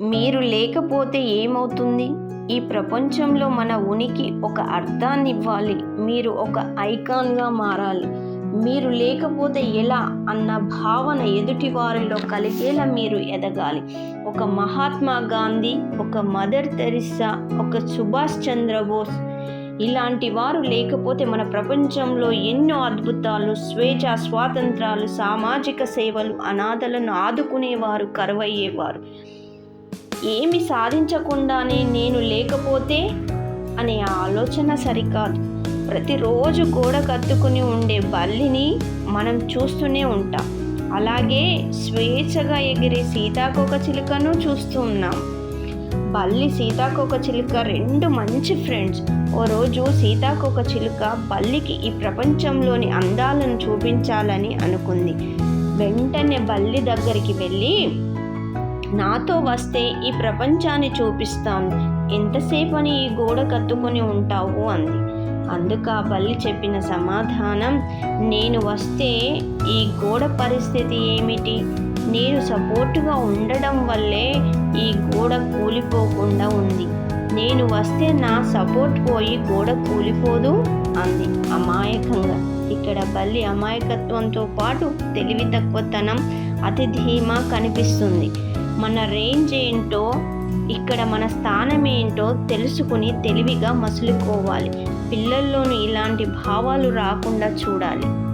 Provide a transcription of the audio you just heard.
మీరు లేకపోతే ఏమవుతుంది? ఈ ప్రపంచంలో మన ఉనికి ఒక అర్థాన్నివ్వాలి. మీరు ఒక ఐకాన్‌గా మారాలి. మీరు లేకపోతే ఎలా అన్న భావన ఎదుటి వారిలో కలిగేలా మీరు ఎదగాలి. ఒక మహాత్మా గాంధీ, ఒక మదర్ తెరిస్సా, ఒక సుభాష్ చంద్రబోస్ ఇలాంటి వారు లేకపోతే మన ప్రపంచంలో ఎన్నో అద్భుతాలు, స్వేచ్ఛ, స్వాతంత్రాలు, సామాజిక సేవలు, అనాథలను ఆదుకునేవారు కరువయ్యేవారు. ఏమి సాధించకుండానే నేను లేకపోతే అనే ఆలోచన సరికాదు. ప్రతిరోజు గోడ కత్తుకుని ఉండే బల్లిని మనం చూస్తూనే ఉంటాం. అలాగే స్వేచ్ఛగా ఎగిరే సీతాకోకచిలుకను చూస్తూ ఉన్నాం. బల్లి సీతాకోకచిలుక రెండు మంచి ఫ్రెండ్స్. ఓ రోజు సీతాకోకచిలుక బల్లికి ఈ ప్రపంచంలోని అందాలను చూపించాలని అనుకుంది. వెంటనే బల్లి దగ్గరికి వెళ్ళి, నాతో వస్తే ఈ ప్రపంచాన్ని చూపిస్తాను, ఎంతసేపని ఈ గోడ కత్తుకొని ఉంటావు అంది. అందుకు ఆ బల్లి చెప్పిన సమాధానం, నేను వస్తే ఈ గోడ పరిస్థితి ఏమిటి? నేను సపోర్టుగా ఉండడం వల్లే ఈ గోడ కూలిపోకుండా ఉంది. నేను వస్తే నా సపోర్ట్ పోయి గోడ కూలిపోదు అంది అమాయకంగా. ఇక్కడ బల్లి అమాయకత్వంతో పాటు తెలివి తక్కువతనం, అతి ధీమా కనిపిస్తుంది. మన రేంజ్ ఏంటో, ఇక్కడ మన స్థానం ఏంటో తెలుసుకుని తెలివిగా మసులుకోవాలి. పిల్లల్లోనూ ఇలాంటి భావాలు రాకుండా చూడాలి.